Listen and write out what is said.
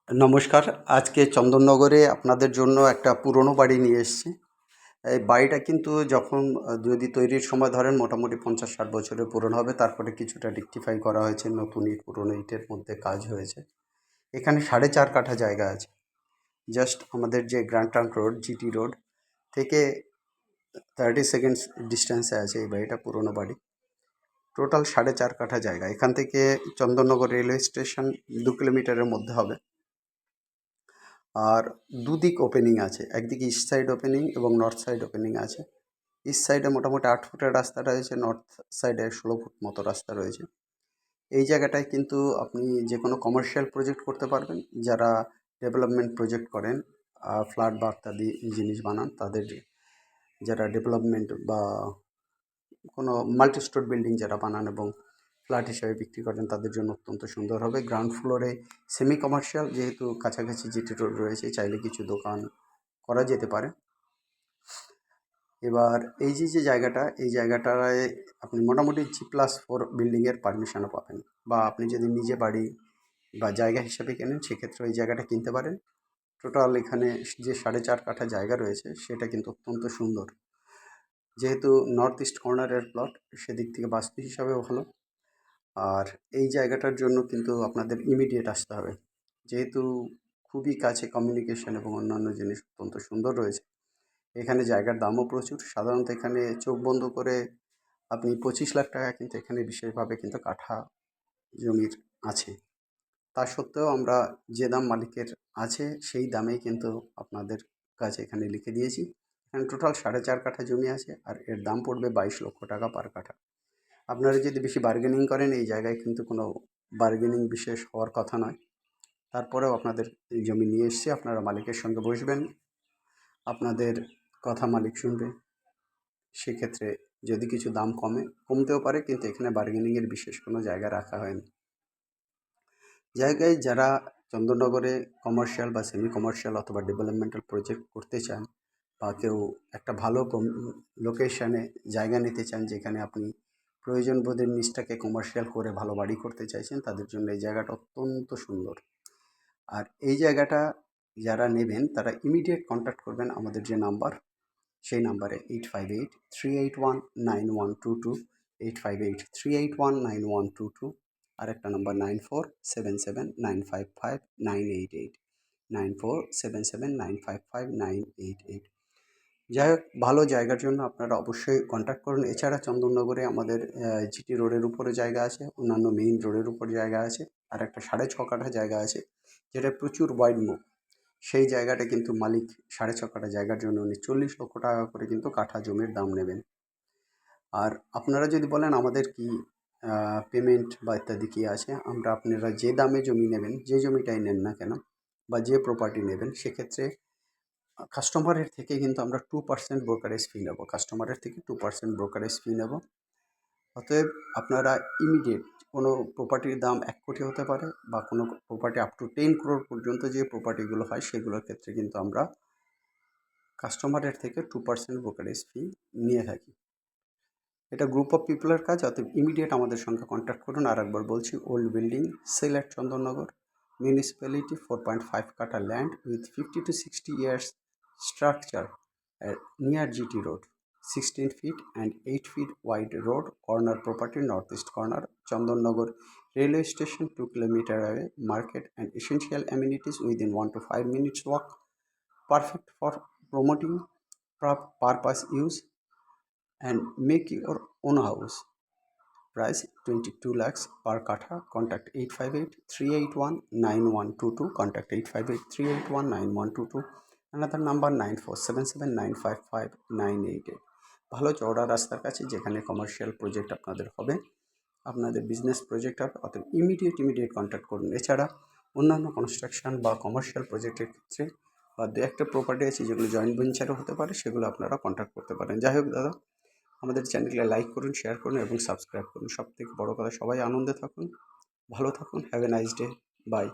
নমস্কার। আজকে চন্দননগরে আপনাদের জন্য একটা পুরনো বাড়ি নিয়ে এসেছি। এই বাড়িটা কিন্তু যখন যদি তৈরির সময় ধরেন মোটামুটি 50-60 বছরের পুরনো হবে। তারপরে কিছুটা রেকটিফাই করা হয়েছে। নতুন ইট, পুরনো ইটের মধ্যে কাজ হয়েছে। এখানে 4.5 কাঠা জায়গা আছে। জাস্ট আমাদের যে grand trunk road, GT road থেকে 30 সেকেন্ডস ডিস্টেন্সে আছে এই বাড়িটা, পুরনো বাড়ি। টোটাল 4.5 কাঠা জায়গা। এখান থেকে চন্দননগর রেলওয়ে স্টেশন 2 কিলোমিটারের মধ্যে হবে। আর দুদিক ওপেনিং আছে, একদিকে ইস্ট সাইড ওপেনিং এবং নর্থ সাইড ওপেনিং আছে। ইস্ট সাইডে মোটামুটি 8 ফুটের রাস্তা রয়েছে, নর্থ সাইডে 16 ফুট মতো রাস্তা রয়েছে। এই জায়গাটায় কিন্তু আপনি যে কোনো কমার্শিয়াল প্রজেক্ট করতে পারবেন। যারা ডেভেলপমেন্ট প্রজেক্ট করেন, ফ্ল্যাট বা ইত্যাদি জিনিস বানান, তাদের যারা ডেভেলপমেন্ট বা কোনো মাল্টি স্টোর বিল্ডিং যারা বানান এবং ফ্ল্যাট হিসেবে বিক্রি করেন, তাদের জন্য অত্যন্ত সুন্দর হবে। গ্রাউন্ড ফ্লোরে সেমি কমার্শিয়াল, যেহেতু কাছাকাছি জিটি রোড রয়েছে, চাইলে কিছু দোকান করা যেতে পারে। এবার এই যে জায়গাটা, এই জায়গাটায় আপনি মোটামুটি G+4 বিল্ডিংয়ের পারমিশনও পাবেন। বা আপনি যদি নিজে বাড়ি বা জায়গা হিসেবে কেনেন, সেক্ষেত্রে এই জায়গাটা কিনতে পারেন। টোটাল এখানে যে 4.5 কাঠা জায়গা রয়েছে, সেটা কিন্তু অত্যন্ত সুন্দর। যেহেতু নর্থ ইস্ট কর্নারের প্লট, সেদিক থেকে বাস্তু হিসাবেও ভালো। আর এই জায়গাটার জন্য কিন্তু আপনাদের ইমিডিয়েট আসতে হবে, যেহেতু খুবই কাছে কমিউনিকেশন এবং অন্যান্য জিনিস অত্যন্ত সুন্দর রয়েছে। এখানে জায়গার দামও প্রচুর। সাধারণত এখানে চোখ বন্ধ করে আপনি 25 লাখ টাকা কিন্তু এখানে বিশেষভাবে কিন্তু কাঠা জমির আছে। তা সত্ত্বেও আমরা যে দাম মালিকের আছে, সেই দামেই কিন্তু আপনাদের কাছে এখানে লিখে দিয়েছি। এখানে টোটাল 4.5 কাঠা জমি আছে, আর এর দাম পড়বে 22 লক্ষ টাকা পার কাঠা। আপনারা যদি বেশি বার্গেনিং করেন, এই জায়গায় কিন্তু কোনো বার্গেনিং বিশেষ হওয়ার কথা নয়। তারপরেও আপনাদের এই জমি নিয়ে এসেছি, আপনারা মালিকের সঙ্গে বসবেন, আপনাদের কথা মালিক শুনবে। সেক্ষেত্রে যদি কিছু দাম কমতেও পারে, কিন্তু এখানে বার্গেনিংয়ের বিশেষ কোনো জায়গা রাখা হয়নি। জায়গায় যারা চন্দননগরে কমার্শিয়াল বা সেমি কমার্শিয়াল অথবা ডেভেলপমেন্টাল প্রজেক্ট করতে চান, বা কেউ একটা ভালো লোকেশানে জায়গা নিতে চান, যেখানে আপনি প্রয়োজন বোধের নিচটাকে কমার্শিয়াল করে ভালো বাড়ি করতে চাইছেন, তাদের জন্য এই জায়গাটা অত্যন্ত সুন্দর। আর এই জায়গাটা যারা নেবেন, তারা ইমিডিয়েট কন্ট্যাক্ট করবেন আমাদের যে নাম্বার, সেই নাম্বারে 8583819122, 8583819122। আর একটা নাম্বার 9477955988, 9477955988। যাই হোক, ভালো জায়গার জন্য আপনারা অবশ্যই কন্ট্যাক্ট করুন। এছাড়া চন্দননগরে আমাদের জিটি রোডের উপরে জায়গা আছে, অন্যান্য মেইন রোডের উপর জায়গা আছে, আর একটা 6.5 কাঠা জায়গা আছে, যেটা প্রচুর ওয়াইড মুভ। সেই জায়গাটা কিন্তু মালিক 6.5 কাঠা জায়গার জন্য উনি 40 লক্ষ টাকা করে কিন্তু কাঠা জমির দাম নেবেন। আর আপনারা যদি বলেন আমাদের কি পেমেন্ট বা ইত্যাদি কী আছে, আমরা আপনারা যে দামে জমি নেবেন, যে জমিটাই নেন না কেন বা যে প্রপার্টি নেবেন, সেক্ষেত্রে কাস্টমারের থেকে কিন্তু আমরা 2% ব্রোকারেজ ফি নেব। কাস্টমারের থেকে 2% ব্রোকারেজ ফি নেব। অতএব আপনারা ইমিডিয়েট, কোনো প্রপার্টির দাম 1 কোটি হতে পারে, বা কোনো প্রপার্টি আপ টু 10 crore পর্যন্ত যে প্রপার্টিগুলো হয়, সেগুলোর ক্ষেত্রে কিন্তু আমরা কাস্টমারের থেকে 2% ব্রোকারেজ ফি নিয়ে থাকি। এটা গ্রুপ অফ পিপলের কাজ, অতএব ইমিডিয়েট আমাদের সঙ্গে কন্ট্যাক্ট করুন। আর একবার বলছি, old building, sale at Chandannagar, municipality, 4.5 কাঠা land with 50 to 60 years structure near GT Road, 16 feet and 8 feet wide road, corner property, northeast corner, Chandanagar railway station, 2 kilometer away, market and essential amenities within 1 to 5 minutes walk, perfect for promoting purpose use and make your own house. Price 22 lakhs per katha. Contact 858-381-9122. Contact 858-381-9122. Another number 9477955988. ভালো চওড়া রাস্তার কাছে, যেখানে commercial project আপনাদের হবে, আপনাদের business project হবে, অর্থাৎ ইমিডিয়েট কন্ট্যাক্ট করুন। এছাড়া অন্যান্য কনস্ট্রাকশন বা কমার্শিয়াল প্রজেক্টের ক্ষেত্রে বা দু একটা প্রপার্টি আছে যেগুলো জয়েন্ট ভেঞ্চারও হতে পারে, সেগুলো আপনারা কন্ট্যাক্ট করতে পারেন। যাই হোক দাদা, আমাদের চ্যানেলকে লাইক করুন, শেয়ার করুন এবং সাবস্ক্রাইব করুন। সবথেকে বড় কথা, সবাই আনন্দে থাকুন, ভালো থাকুন। Have a nice day. By.